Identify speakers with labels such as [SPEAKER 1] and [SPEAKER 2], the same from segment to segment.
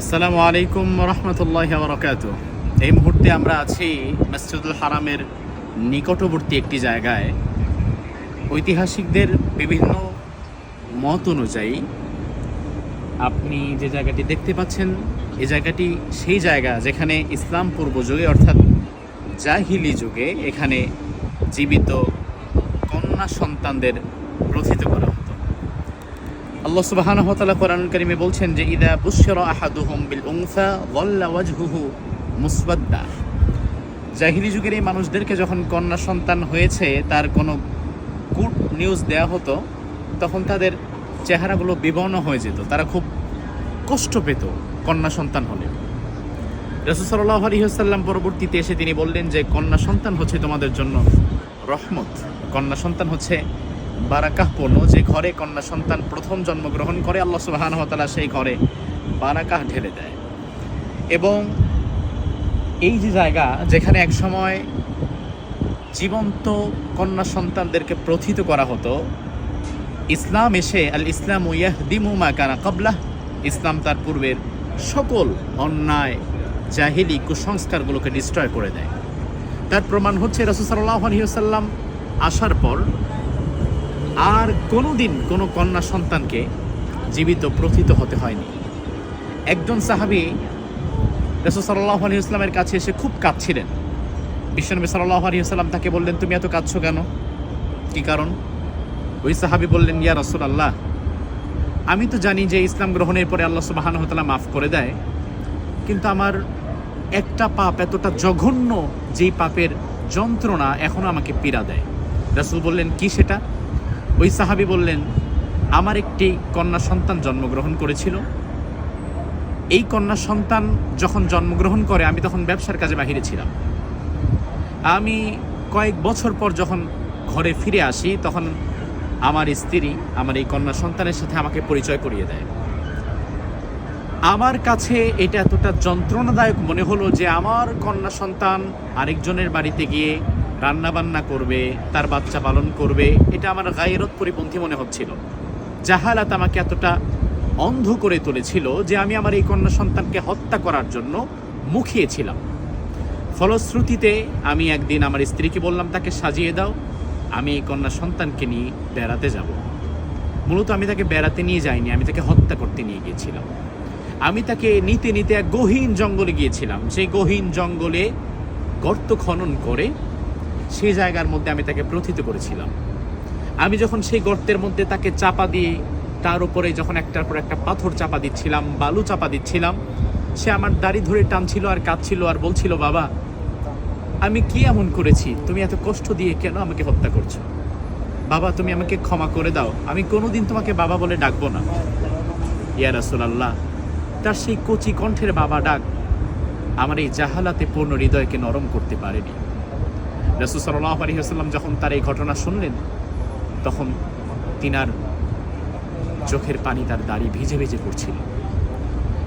[SPEAKER 1] আসসালামু আলাইকুম রহমতুল্লাহি ওয়া বারাকাতুহু। এই মুহূর্তে আমরা আছি মসজিদুল হারামের নিকটবর্তী একটি জায়গায়। ঐতিহাসিকদের বিভিন্ন মত অনুযায়ী আপনি যে জায়গাটি দেখতে পাচ্ছেন, এই জায়গাটি সেই জায়গা যেখানে ইসলাম পূর্ব যুগে অর্থাৎ জাহিলি যুগে এখানে জীবিত কন্যা সন্তানদের প্রথিত করা হতো। আল্লাহ সুবহানাহু ওয়া তাআলা কোরআনুল কারীমে বলছেন যে ইযা বুশশিরা আহাদুহুম বিল উনসা যাল্লা ওয়াজহুহু মুসওয়াদ্দা। জাহিলি যুগের এই মানুষদেরকে যখন কন্যা সন্তান হয়েছে তার কোনো গুড নিউজ দেওয়া হতো, তখন তাদের চেহারাগুলো বিবর্ণ হয়ে যেত, তারা খুব কষ্ট পেত কন্যা সন্তান হলে। রাসূল সাল্লাল্লাহু আলাইহি ওয়াসাল্লাম পরবর্তীতে এসে তিনি বললেন যে কন্যা সন্তান হচ্ছে তোমাদের জন্য রহমত, কন্যা সন্তান হচ্ছে বারাকাহপূর্ণ। যে ঘরে কন্যা সন্তান প্রথম জন্মগ্রহণ করে আল্লাহ সুবহানাহু ওয়া তাআলা সেই ঘরে বারাকাহ ঢেলে দেয়। এবং এই যে জায়গা যেখানে এক সময় জীবন্ত কন্যা সন্তানদেরকে প্রথিত করা হতো, ইসলাম এসে আল ইসলামু ইয়াহদিমু মা কানা ক্বাবলাহ, ইসলাম তার পূর্বের সকল অন্যায় জাহিলি কুসংস্কারগুলোকে ডিস্ট্রয় করে দেয়। তার প্রমাণ হচ্ছে রাসূল সাল্লাল্লাহু আলাইহি ওয়াসাল্লাম আসার পর আর কোনোদিন কোনো কন্যা সন্তানকে জীবিত প্রথিত হতে হয়নি। একজন সাহাবী রাসূল সাল্লাল্লাহু আলাইহি ওয়াসাল্লামের কাছে এসে খুব কাঁদছিলেন। বিশ্বনবী সাল্লাল্লাহু আলাইহি ওয়াসাল্লাম তাকে বললেন, তুমি এত কাঁদছো কেন, কী কারণ? ওই সাহাবী বললেন, ইয়া রাসূলুল্লাহ, আমি তো জানি যে ইসলাম গ্রহণের পরে আল্লাহ সুবহানাহু ওয়া তাআলা মাফ করে দেয়, কিন্তু আমার একটা পাপ এতটা জঘন্য যেই পাপের যন্ত্রণা এখনও আমাকে পীড়া দেয়। রাসূল বললেন, কি সেটা? ওই সাহাবী বললেন, আমার একটি কন্যা সন্তান জন্মগ্রহণ করেছিল। এই কন্যা সন্তান যখন জন্মগ্রহণ করে আমি তখন ব্যবসার কাজে বাহিরে ছিলাম। আমি কয়েক বছর পর যখন ঘরে ফিরে আসি তখন আমার স্ত্রী আমার এই কন্যা সন্তানের সাথে আমাকে পরিচয় করিয়ে দেয়। আমার কাছে এটা এতটা যন্ত্রণাদায়ক মনে হলো যে আমার কন্যা সন্তান আরেকজনের বাড়িতে গিয়ে রান্নাবান্না করবে, তার বাচ্চা পালন করবে, এটা আমার গায়রত পরিপন্থী মনে হচ্ছিল। জাহালাত আমাকে এতটা অন্ধ করে তুলেছিল যে আমি আমার এই কন্যা সন্তানকে হত্যা করার জন্য মুখিয়েছিলাম। ফলশ্রুতিতে আমি একদিন আমার স্ত্রীকে বললাম, তাকে সাজিয়ে দাও, আমি এই কন্যা সন্তানকে নিয়ে বেড়াতে যাব। মূলত আমি তাকে বেড়াতে নিয়ে যাইনি, আমি তাকে হত্যা করতে নিয়ে গিয়েছিলাম। আমি তাকে নিতে নিতে এক গহীন জঙ্গলে গিয়েছিলাম। সেই গহীন জঙ্গলে গর্ত খনন করে সেই জায়গার মধ্যে আমি তাকে প্রথিত করেছিলাম। আমি যখন সেই গর্তের মধ্যে তাকে চাপা দিয়ে তার উপরে যখন একটার পর একটা পাথর চাপা দিচ্ছিলাম, বালু চাপা দিচ্ছিলাম, সে আমার দাড়ি ধরে টানছিল আর কাঁদছিল আর বলছিল, বাবা আমি কি এমন করেছি, তুমি এত কষ্ট দিয়ে কেন আমাকে হত্যা করছো? বাবা তুমি আমাকে ক্ষমা করে দাও, আমি কোনোদিন তোমাকে বাবা বলে ডাকবো না। ইয়া রাসূলুল্লাহ, তার সেই কচি কণ্ঠের বাবা ডাক আমার এই জাহালাতে পূর্ণ হৃদয়কে নরম করতে পারেনি। রাসূল সাল্লাল্লাহু আলাইহি ওয়াসাল্লাম যখন তার এই ঘটনা শুনলেন তখন তিনার চোখের পানি তার দাড়ি ভিজে ভিজে পড়ছিল।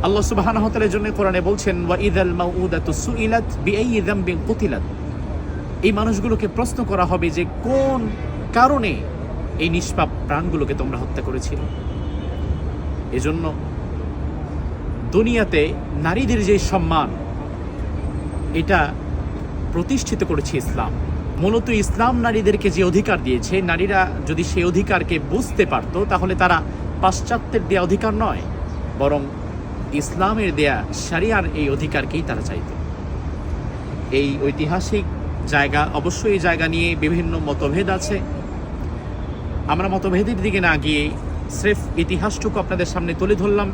[SPEAKER 1] আল্লাহ সুবহানাহু ওয়া তাআলার জন্য কোরআনে বলছেন, ওয়া ইযাল মাউউদাতু সুইলাত বিআইয়ি যামবিন কুতিলাত, এই মানুষগুলোকে প্রশ্ন করা হবে যে কোন কারণে এই নিষ্পাপ প্রাণগুলোকে তোমরা হত্যা করেছিলে। এজন্য দুনিয়াতে নারীদের যে সম্মান এটা প্রতিষ্ঠিত করেছে ইসলাম। মূলত ইসলাম নারীদেরকে যে অধিকার দিয়েছে, নারীরা যদি সেই অধিকারকে বুঝতে পারত তাহলে তারা পাশ্চাত্যের দেয়া অধিকার নয়, বরং ইসলামের দেয়া শরিয়ার এই অধিকারকেই তারা চাইত। এই ঐতিহাসিক জায়গা, অবশ্যই এই জায়গা নিয়ে বিভিন্ন মতভেদ আছে। আমরা মতভেদের দিকে না গিয়ে স্রেফ ইতিহাসটুকু আপনাদের সামনে তুলে ধরলাম।